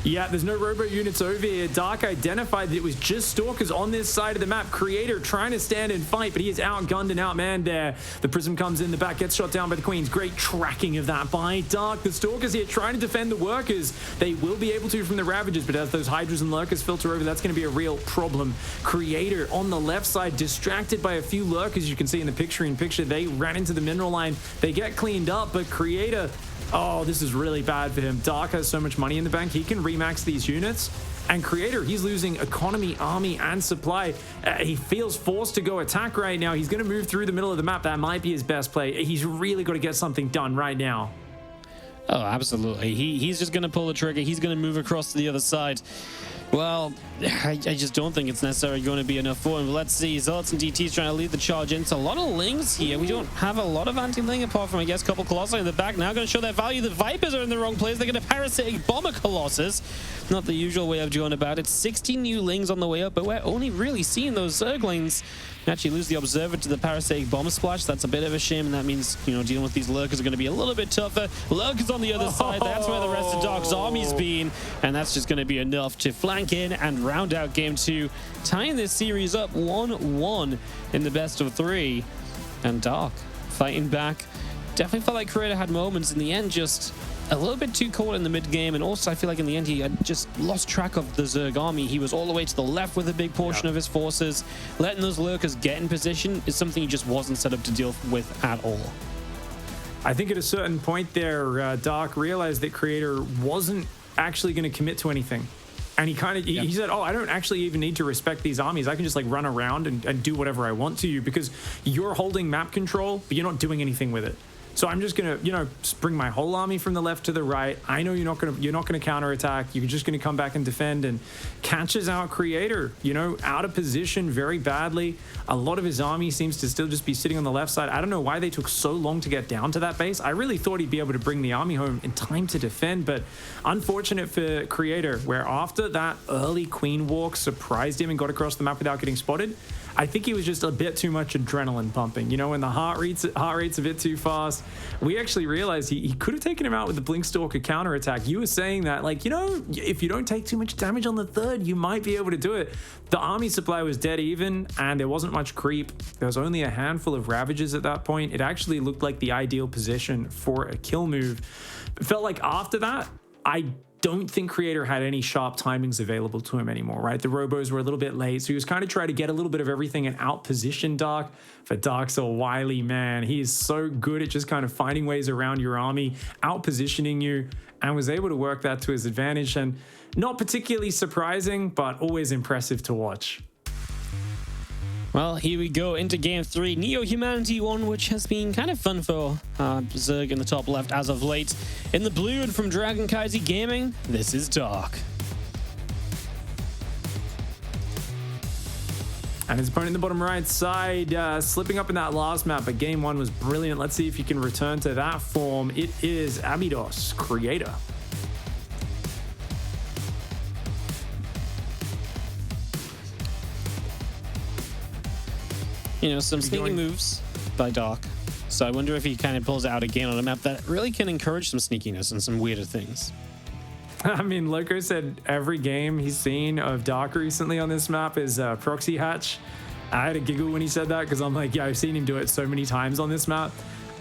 Yeah, there's no robo units over here. Dark identified that it was just Stalkers on this side of the map. Creator trying to stand and fight, but he is outgunned and outmanned there. The Prism comes in the back, gets shot down by the Queens. Great tracking of that by Dark. The Stalkers here trying to defend the workers. They will be able to from the Ravagers, but as those Hydras and Lurkers filter over, that's going to be a real problem. Creator on the left side, distracted by a few Lurkers. You can see in the picture-in-picture, they ran into the mineral line. They get cleaned up, but Creator... oh, this is really bad for him. Dark has so much money in the bank, he can remax these units. And Creator, he's losing economy, army, and supply. He feels forced to go attack right now. He's going to move through the middle of the map. That might be his best play. He's really got to get something done right now. Oh, absolutely. He's just going to pull the trigger. He's going to move across to the other side. Well, I just don't think it's necessarily going to be enough for him. But let's see. Zealots and DT's trying to lead the charge in. It's a lot of Lings here. We don't have a lot of anti-Ling apart from, I guess, a couple Colossi in the back. Now going to show their value. The Vipers are in the wrong place. They're going to parasitic bomb a Colossus. Not the usual way of going about it. 60 new Lings on the way up, but we're only really seeing those Zerglings. We actually lose the Observer to the parasitic bomb splash. That's a bit of a shame, and that means, dealing with these Lurkers are going to be a little bit tougher. Lurkers on the other side. That's where the rest of Dark's army's been, and that's just going to be enough to flank in and round out game 2, tying this series up 1-1 in the best of 3. And Dark fighting back. definitely felt like Creator had moments in the end, just a little bit too caught in the mid game, and also I feel like in the end he had just lost track of the Zerg army. He was all the way to the left with a big portion of his forces. Letting those lurkers get in position is something he just wasn't set up to deal with at all. I think at a certain point there, Dark realized that Creator wasn't actually going to commit to anything. And he said, oh, I don't actually even need to respect these armies. I can just like run around and do whatever I want to you because you're holding map control, but you're not doing anything with it. So I'm just gonna, bring my whole army from the left to the right. I know you're not gonna counterattack. You're just gonna come back and defend, and catches out Creator, out of position very badly. A lot of his army seems to still just be sitting on the left side. I don't know why they took so long to get down to that base. I really thought he'd be able to bring the army home in time to defend, but unfortunate for Creator, where after that early Queen walk surprised him and got across the map without getting spotted. I think he was just a bit too much adrenaline pumping. When the heart rate's a bit too fast. We actually realized he could have taken him out with the Blinkstalker counterattack. You were saying that, if you don't take too much damage on the third, you might be able to do it. The army supply was dead even, and there wasn't much creep. There was only a handful of Ravagers at that point. It actually looked like the ideal position for a kill move. It felt like after that, I don't think Creator had any sharp timings available to him anymore, right? The robos were a little bit late, so he was kind of trying to get a little bit of everything and out-position Dark. But Dark's a wily man. He is so good at just kind of finding ways around your army, out-positioning you, and was able to work that to his advantage. And not particularly surprising, but always impressive to watch. Well, here we go into game 3. NeoHumanity one, which has been kind of fun for Zerg in the top left as of late. In the blue and from Dragon Kaiser Gaming, this is Dark. And his opponent in the bottom right side, slipping up in that last map, but game 1 was brilliant. Let's see if you can return to that form. It is Abydos, Creator. Some sneaky moves by Dark. So I wonder if he kind of pulls it out again on a map that really can encourage some sneakiness and some weirder things. I mean, Loco said every game he's seen of Dark recently on this map is Proxy Hatch. I had a giggle when he said that because I'm like, yeah, I've seen him do it so many times on this map.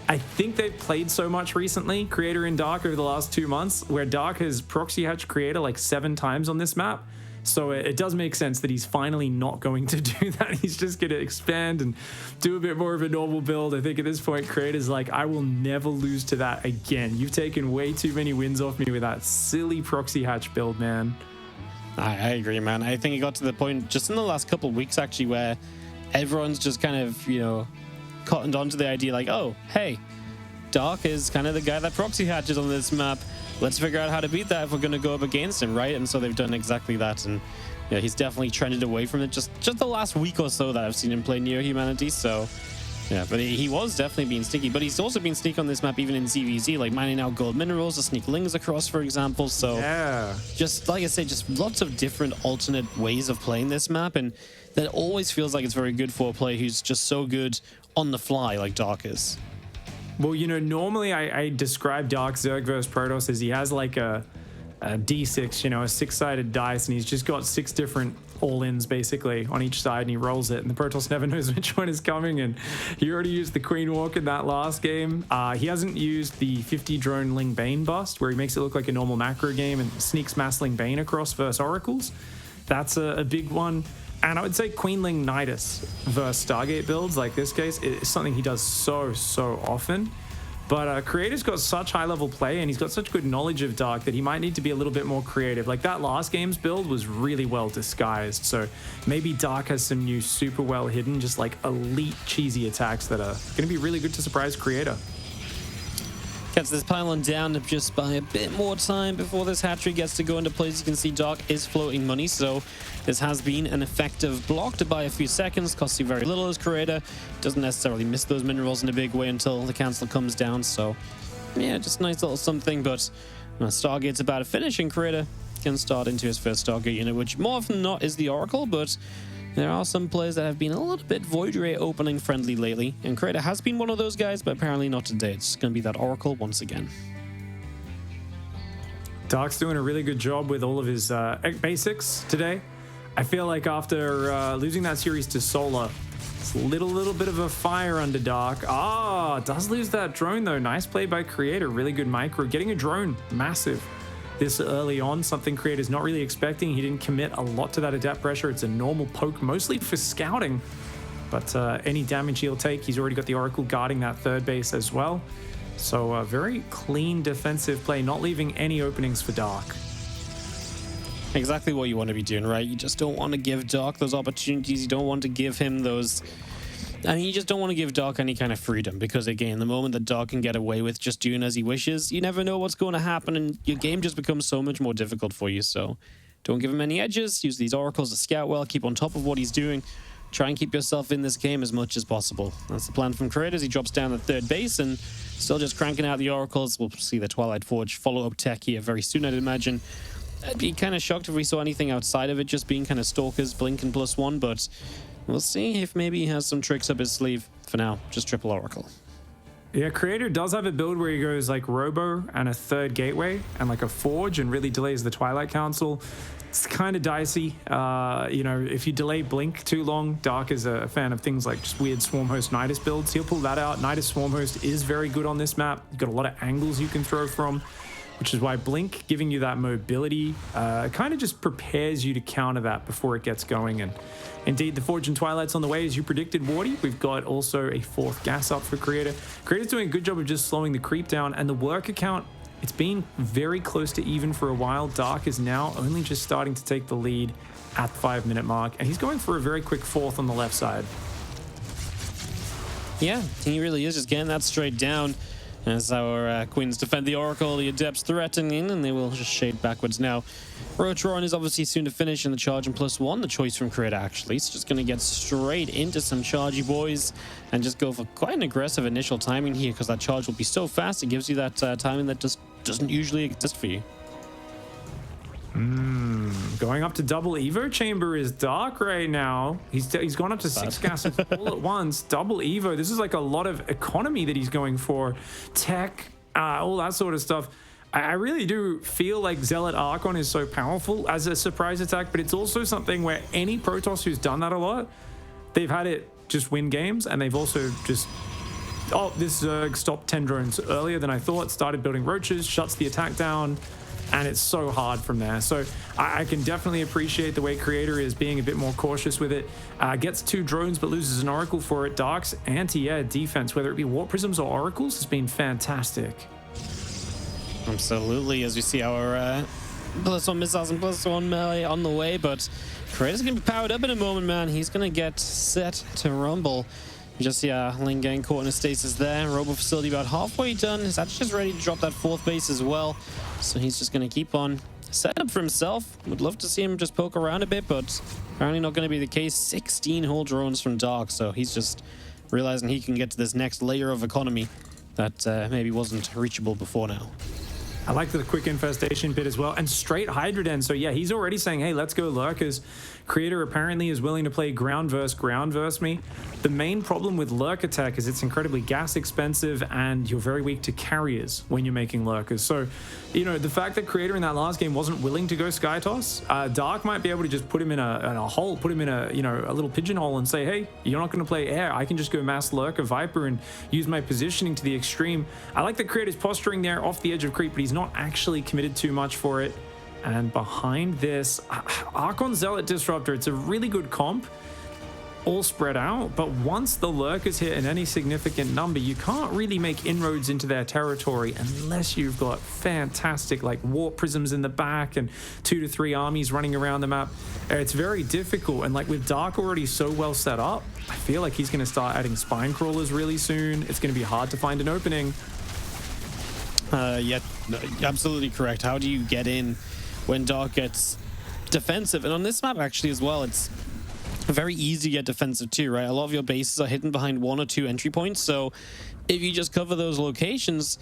I think they've played so much recently, Creator and Dark, over the last 2 months, where Dark has Proxy Hatch Creator like 7 times on this map. So it does make sense that he's finally not going to do that. He's just going to expand and do a bit more of a normal build. I think at this point, Creator's like, I will never lose to that again. You've taken way too many wins off me with that silly Proxy Hatch build, man. I agree, man. I think it got to the point just in the last couple of weeks, actually, where everyone's just kind of, cottoned onto the idea like, oh, hey, Dark is kind of the guy that Proxy Hatches on this map. Let's figure out how to beat that if we're going to go up against him, right? And so they've done exactly that. And he's definitely trended away from it just the last week or so that I've seen him play NeoHumanity. So, yeah, but he was definitely being sneaky. But he's also been sneaky on this map, even in ZVZ, like mining out gold minerals to sneak lings across, for example. So, yeah, just like I said, just lots of different alternate ways of playing this map. And that always feels like it's very good for a player who's just so good on the fly, like Dark is. Well, normally I describe Dark Zerg versus Protoss as he has like a D6, a 6-sided dice, and he's just got 6 different all-ins basically on each side, and he rolls it, and the Protoss never knows which one is coming. And he already used the Queen Walk in that last game. He hasn't used the 50 drone Ling Bane bust, where he makes it look like a normal macro game and sneaks Mass Ling Bane across versus Oracles. That's a big one. And I would say Queenling Nidus versus Stargate builds, like this case, is something he does so often. But Creator's got such high-level play, and he's got such good knowledge of Dark that he might need to be a little bit more creative. Like that last game's build was really well disguised, so maybe Dark has some new super well hidden, just like elite cheesy attacks that are going to be really good to surprise Creator. Gets this pylon down just by a bit more time before this hatchery gets to go into place. You can see Dark is floating money, so this has been an effective block to buy a few seconds. Costs you very little as Creator. Doesn't necessarily miss those minerals in a big way until the cancel comes down. So, yeah, just a nice little something. But Stargate's about to finish, and Creator can start into his first Stargate unit, which more often than not is the Oracle, but there are some players that have been a little bit Void Ray opening friendly lately, and Creator has been one of those guys, but apparently not today. It's going to be that Oracle once again. Dark's doing a really good job with all of his basics today. I feel like after losing that series to Solar, Little bit of a fire under Dark. Does lose that drone though. Nice play by Creator. Really good micro. Getting a drone, massive. This early on, something Creator's not really expecting. He didn't commit a lot to that adapt pressure. It's a normal poke, mostly for scouting. But any damage he'll take, he's already got the Oracle guarding that third base as well. So a very clean defensive play, not leaving any openings for Dark. Exactly what you want to be doing, right? You just don't want to give Dark those opportunities. You don't want to give him those... I mean, you just don't want to give Dark any kind of freedom, because again, the moment that Dark can get away with just doing as he wishes, you never know what's going to happen, and your game just becomes so much more difficult for you. So don't give him any edges. Use these oracles to scout well, keep on top of what he's doing. Try and keep yourself in this game as much as possible. That's the plan from Creator as he drops down at third base and still just cranking out the oracles. We'll see the Twilight Forge follow-up tech here very soon, I'd imagine. I'd be kind of shocked if we saw anything outside of it just being kind of Stalkers, Blink, and +1, but we'll see if maybe he has some tricks up his sleeve. For now, just triple Oracle. Yeah, Creator does have a build where he goes like Robo and a third Gateway and like a Forge and really delays the Twilight Council. It's kind of dicey. You know, if you delay Blink too long, Dark is a fan of things like just weird Swarmhost Nidus builds. He'll pull that out. Nidus Swarmhost is very good on this map. You've got a lot of angles you can throw from, which is why Blink, giving you that mobility, kind of just prepares you to counter that before it gets going. And indeed, the Forge and Twilight's on the way, as you predicted, Wardy. We've got also a fourth gas up for Creator. Creator's doing a good job of just slowing the creep down, and the worker count, it's been very close to even for a while. Dark is now only just starting to take the lead at the 5-minute mark, and he's going for a very quick fourth on the left side. Yeah, he really is just getting that straight down. As our Queens defend the Oracle, the Adepts threatening, and they will just shade backwards now. Rotron is obviously soon to finish in the charge and +1, the choice from Creator actually. It's just going to get straight into some chargy boys and just go for quite an aggressive initial timing here, because that charge will be so fast, it gives you that timing that just doesn't usually exist for you. Going up to double Evo chamber is Dark right now. He's gone up to 6 gases all at once. Double Evo. This is like a lot of economy that he's going for. Tech, all that sort of stuff. I really do feel like Zealot Archon is so powerful as a surprise attack, but it's also something where any Protoss who's done that a lot, they've had it just win games, and they've also just... Oh, this Zerg stopped 10 drones earlier than I thought, started building roaches, shuts the attack down, and it's so hard from there. So I can definitely appreciate the way Creator is being a bit more cautious with it. Gets 2 drones but loses an Oracle for it. Dark's anti-air defense, whether it be Warp Prisms or Oracles, has been fantastic. Absolutely, as we see our +1 missiles and +1 melee on the way, but Creator's going to be powered up in a moment, man. He's going to get set to rumble. You just see Ling getting caught in a stasis there. Robo facility about halfway done. He's actually just ready to drop that 4th base as well. So he's just going to keep on setting up for himself. Would love to see him just poke around a bit, but apparently not going to be the case. 16 whole drones from Dark, so he's just realizing he can get to this next layer of economy that maybe wasn't reachable before now. I like the quick infestation bit as well, and straight Hydra Den. So yeah, he's already saying, hey, let's go Lurkers. Creator apparently is willing to play ground versus me. The main problem with Lurk attack is it's incredibly gas expensive, and you're very weak to carriers when you're making Lurkers. So, you know, the fact that Creator in that last game wasn't willing to go Sky Toss, Dark might be able to just put him in a hole, put him in a, you know, a little pigeonhole and say, hey, you're not going to play air. I can just go mass Lurker Viper and use my positioning to the extreme. I like that Creator's posturing there off the edge of creep, but he's not actually committed too much for it. And behind this, Archon Zealot Disruptor, it's a really good comp, all spread out, but once the Lurkers hit in any significant number, you can't really make inroads into their territory unless you've got fantastic like Warp Prisms in the back and 2 to 3 armies running around the map. It's very difficult, and like with Dark already so well set up, I feel like he's going to start adding Spine Crawlers really soon. It's going to be hard to find an opening. Yeah, absolutely correct. How do you get in when Dark gets defensive? And on this map actually as well, it's very easy to get defensive too, right? A lot of your bases are hidden behind 1 or 2 entry points, so if you just cover those locations,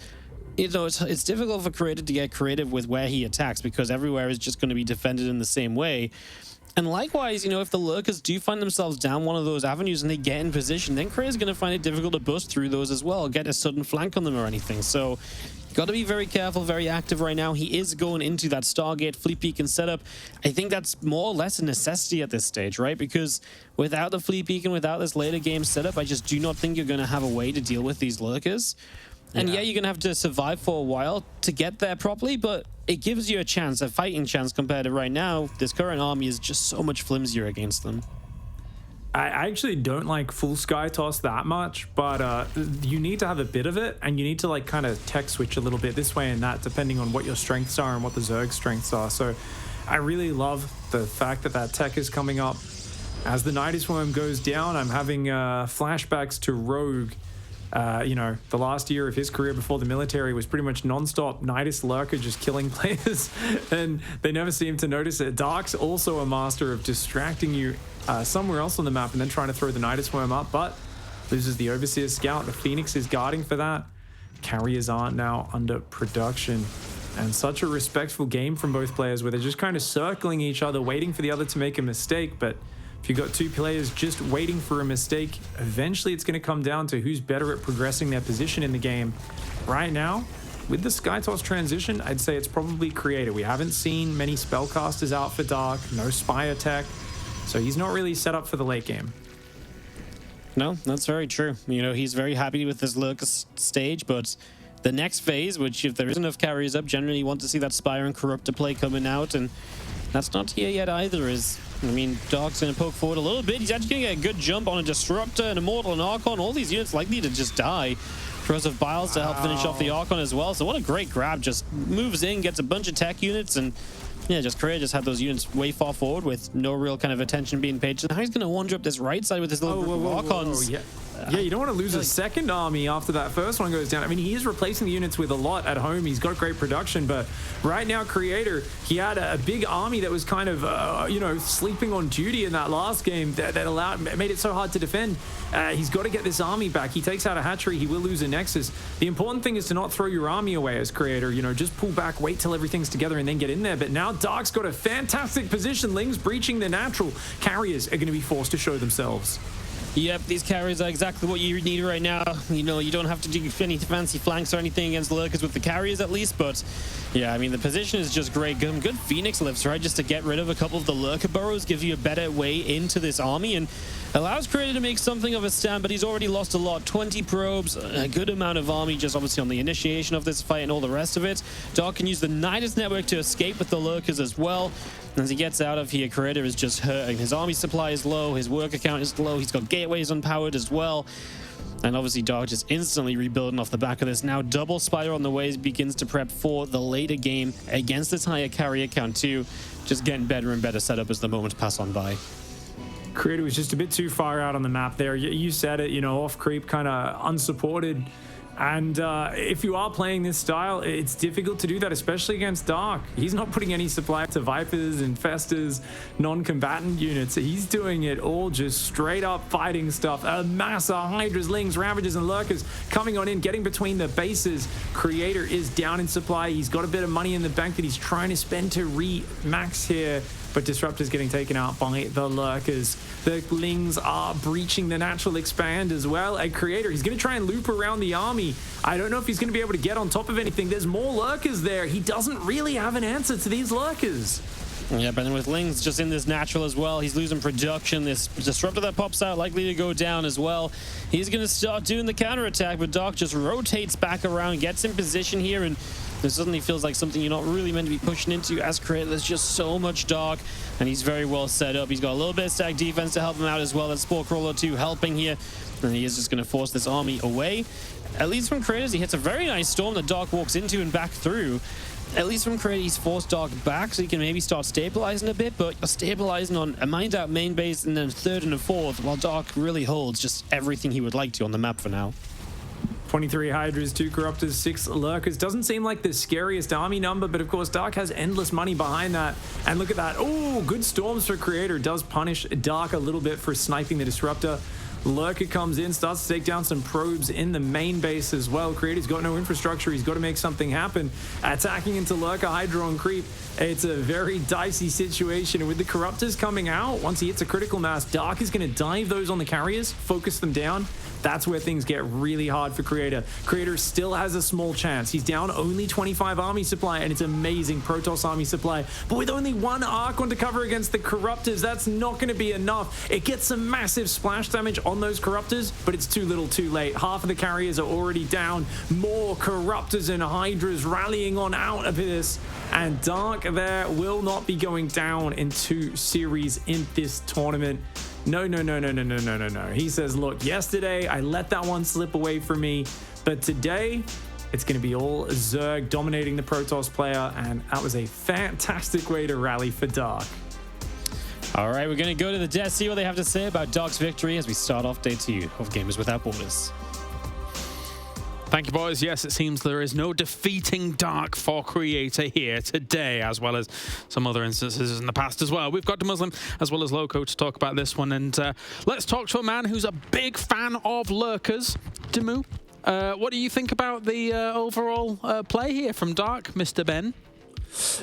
you know, it's difficult for Creator to get creative with where he attacks, because everywhere is just going to be defended in the same way. And likewise, you know, if the lurkers do find themselves down one of those avenues and they get in position, then Krea's going to find it difficult to bust through those as well, get a sudden flank on them or anything. So you got to be very careful, very active right now. He is going into that Stargate fleet beacon setup. I think that's more or less a necessity at this stage, right? Because without the fleet beacon, without this later game setup, I just do not think you're going to have a way to deal with these lurkers. And yeah, you're going to have to survive for a while to get there properly, but it gives you a chance, a fighting chance compared to right now. This current army is just so much flimsier against them. I actually don't like full sky toss that much, but you need to have a bit of it, and you need to like kind of tech switch a little bit this way and that, depending on what your strengths are and what the Zerg's strengths are. So I really love the fact that that tech is coming up. As the Nidus Worm goes down, I'm having flashbacks to Rogue. You know, the last year of his career before the military was pretty much non-stop Nidus Lurker just killing players, and they never seem to notice it. Dark's also a master of distracting you somewhere else on the map and then trying to throw the Nidus Worm up, but loses the Overseer Scout. The Phoenix is guarding for that. Carriers aren't now under production. And such a respectful game from both players where they're just kind of circling each other, waiting for the other to make a mistake, but if you've got two players just waiting for a mistake, eventually it's going to come down to who's better at progressing their position in the game. Right now, with the Skytoss transition, I'd say it's probably Creator. We haven't seen many spellcasters out for Dark, no Spire tech, so he's not really set up for the late game. No, that's very true. You know, he's very happy with this lurker stage, but the next phase, which if there is enough carriers up, generally you want to see that Spire and Corruptor play coming out, and that's not here yet either. I mean, Dark's going to poke forward a little bit. He's actually going to get a good jump on a Disruptor, an Immortal, and Archon. All these units likely to just die. Throws of Biles to help finish off the Archon as well. So what a great grab. Just moves in, gets a bunch of tech units, and yeah, just Korea just had those units way far forward with no real kind of attention being paid. So now he's going to wander up this right side with his little group of Archons. Yeah, you don't want to lose a second army after that first one goes down. I mean, he is replacing the units with a lot at home. He's got great production, but right now, Creator, he had a big army that was kind of, you know, sleeping on duty in that last game that made it so hard to defend. He's got to get this army back. He takes out a hatchery, he will lose a Nexus. The important thing is to not throw your army away as Creator. You know, just pull back, wait till everything's together, and then get in there. But now Dark's got a fantastic position. Ling's breaching the natural. Carriers are going to be forced to show themselves. Yep, these carriers are exactly what you need right now. You know, you don't have to do any fancy flanks or anything against the lurkers with the carriers at least, but yeah, I mean, the position is just great. Good Phoenix lifts, right? Just to get rid of a couple of the lurker burrows, gives you a better way into this army and allows Creator to make something of a stand, but he's already lost a lot. 20 probes, a good amount of army just obviously on the initiation of this fight and all the rest of it. Dark can use the Nidus network to escape with the lurkers as well. As he gets out of here, Creator is just hurting. His army supply is low, his worker count is low, he's got gateways unpowered as well. And obviously Dark just instantly rebuilding off the back of this. Now double Spire on the way, begins to prep for the later game against this higher carrier count too. Just getting better and better setup as the moments pass on by. Creator was just a bit too far out on the map there. You said it, you know, off creep, kind of unsupported. And if you are playing this style, it's difficult to do that, especially against Dark. He's not putting any supply to Vipers, Infestors, non-combatant units. He's doing it all just straight up fighting stuff. A mass of Hydras, Lings, Ravagers, and Lurkers coming on in, getting between the bases. Creator is down in supply. He's got a bit of money in the bank that he's trying to spend to re-max here. But Disruptor's getting taken out by the Lurkers. The Lings are breaching the natural expand as well. A Creator, he's going to try and loop around the army. I don't know if he's going to be able to get on top of anything. There's more Lurkers there. He doesn't really have an answer to these Lurkers. Yeah, but then with Lings just in this natural as well, he's losing production. This Disruptor that pops out likely to go down as well. He's going to start doing the counterattack, but Dark just rotates back around, gets in position here, and this suddenly feels like something you're not really meant to be pushing into as Creator. There's just so much Dark, and he's very well set up. He's got a little bit of stack defense to help him out as well. That Spore Crawler too helping here, and he is just going to force this army away. At least from Creator, he hits a very nice storm that Dark walks into and back through. At least from Creator, he's forced Dark back, so he can maybe start stabilizing a bit, but stabilizing on a mined out main base and then third and a fourth, while Dark really holds just everything he would like to on the map for now. 23 Hydras, 2 Corruptors, 6 Lurkers. Doesn't seem like the scariest army number, but of course Dark has endless money behind that. And look at that. Oh, good storms for Creator. Does punish Dark a little bit for sniping the Disruptor. Lurker comes in, starts to take down some probes in the main base as well. Creator's got no infrastructure. He's got to make something happen. Attacking into Lurker, Hydra on creep. It's a very dicey situation. And with the Corruptors coming out, once he hits a critical mass, Dark is going to dive those on the carriers, focus them down. That's where things get really hard for Creator. Creator still has a small chance. He's down only 25 army supply, and it's amazing Protoss army supply. But with only one Archon to cover against the Corruptors, that's not going to be enough. It gets some massive splash damage on those Corruptors, but it's too little too late. Half of the carriers are already down. More Corruptors and Hydras rallying on out of this. And Dark there will not be going down in 2 series in this tournament. No. He says, look, yesterday I let that one slip away from me, but today it's going to be all Zerg dominating the Protoss player, and that was a fantastic way to rally for Dark. All right, we're going to go to the desk, see what they have to say about Dark's victory as we start off day 2 of Gamers Without Borders. Thank you, boys. Yes, it seems there is no defeating Dark for Creator here today, as well as some other instances in the past as well. We've got the Muslim as well as Loco to talk about this one. And let's talk to a man who's a big fan of Lurkers. Dimu, what do you think about the overall play here from Dark, Mr. Ben?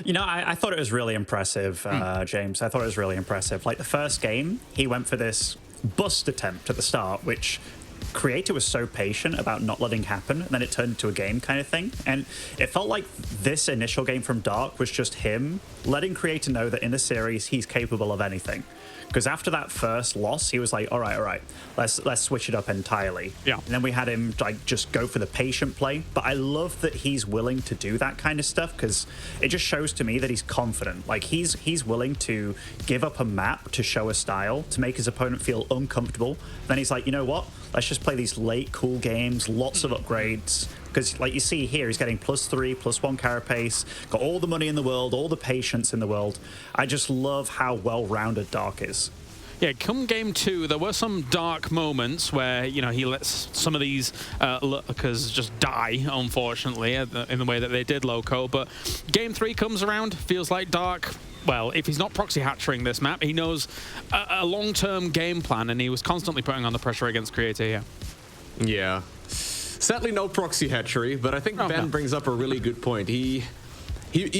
You know, I thought it was really impressive, James. I thought it was really impressive. Like, the first game, he went for this bust attempt at the start, which Creator was so patient about not letting happen, and then it turned into a game kind of thing. And it felt like this initial game from Dark was just him letting Creator know that in the series he's capable of anything. Because after that first loss, he was like, all right, let's switch it up entirely. Yeah. And then we had him like just go for the patient play. But I love that he's willing to do that kind of stuff, because it just shows to me that he's confident. Like, he's willing to give up a map to show a style, to make his opponent feel uncomfortable. Then he's like, you know what? Let's just play these late cool games, lots of upgrades. Because like you see here, he's getting +3, +1 carapace, got all the money in the world, all the patience in the world. I just love how well-rounded Dark is. Yeah, come game 2, there were some Dark moments where, you know, he lets some of these Lurkers just die, unfortunately, in the way that they did, Loco. But game 3 comes around, feels like Dark, well, if he's not proxy hatchering this map, he knows a long-term game plan, and he was constantly putting on the pressure against Creator here. Yeah. Sadly, no proxy hatchery, but I think Ben brings up a really good point. He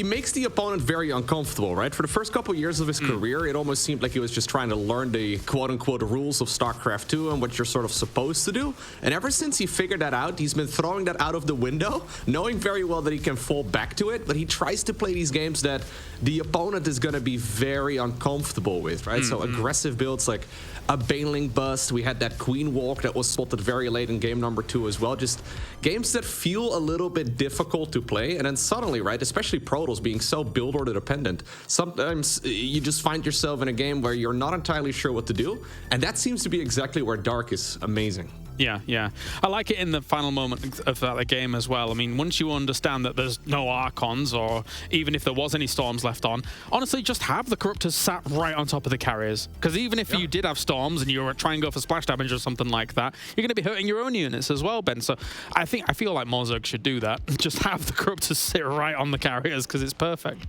makes the opponent very uncomfortable, right? For the first couple years of his career, it almost seemed like he was just trying to learn the quote-unquote rules of StarCraft 2 and what you're sort of supposed to do. And ever since he figured that out, he's been throwing that out of the window, knowing very well that he can fall back to it, but he tries to play these games that the opponent is going to be very uncomfortable with, right? So aggressive builds like a Baneling bust. We had that Queen Walk that was spotted very late in game number 2 as well. Just games that feel a little bit difficult to play, and then suddenly, right, especially Protoss being so build order dependent, sometimes you just find yourself in a game where you're not entirely sure what to do, and that seems to be exactly where Dark is amazing. Yeah. I like it in the final moment of that game as well. I mean, once you understand that there's no Archons, or even if there was any Storms left on, honestly, just have the Corruptors sat right on top of the carriers. Because even if you did have Storms and you were trying to go for splash damage or something like that, you're going to be hurting your own units as well, Ben. So I feel like more Zerg should do that. Just have the Corruptors sit right on the carriers, because it's perfect.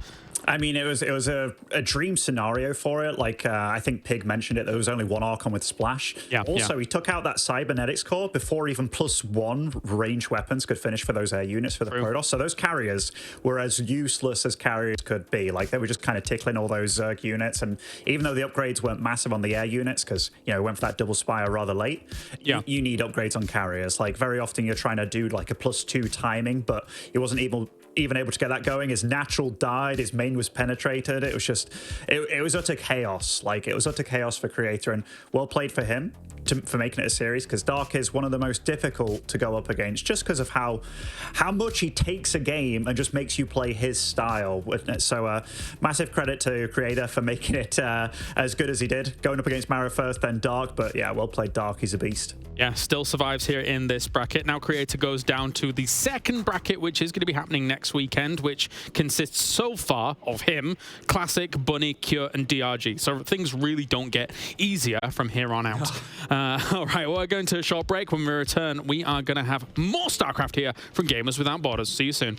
I mean, it was a dream scenario for it. Like, I think Pig mentioned it, there was only one Archon with Splash. Also, he took out that Cybernetics core before even +1 range weapons could finish for those air units for the Protoss. So those carriers were as useless as carriers could be. Like, they were just kind of tickling all those Zerg units. And even though the upgrades weren't massive on the air units, because, you know, went for that double spire rather late, you need upgrades on carriers. Like, very often you're trying to do like a +2 timing, but it wasn't even able to get that going. His natural died, his main was penetrated. It was just, it was utter chaos. Like, it was utter chaos for Creator, and well played for him for making it a series, because Dark is one of the most difficult to go up against, just because of how much he takes a game and just makes you play his style. So massive credit to Creator for making it as good as he did, going up against Mara first, then Dark. But yeah, well played, Dark. He's a beast. Yeah, still survives here in this bracket. Now Creator goes down to the second bracket, which is going to be happening next weekend, which consists so far of him, Classic, Bunny, Cure, and DRG. So things really don't get easier from here on out. All right, we're going to a short break. When we return, we are going to have more StarCraft here from Gamers Without Borders. See you soon.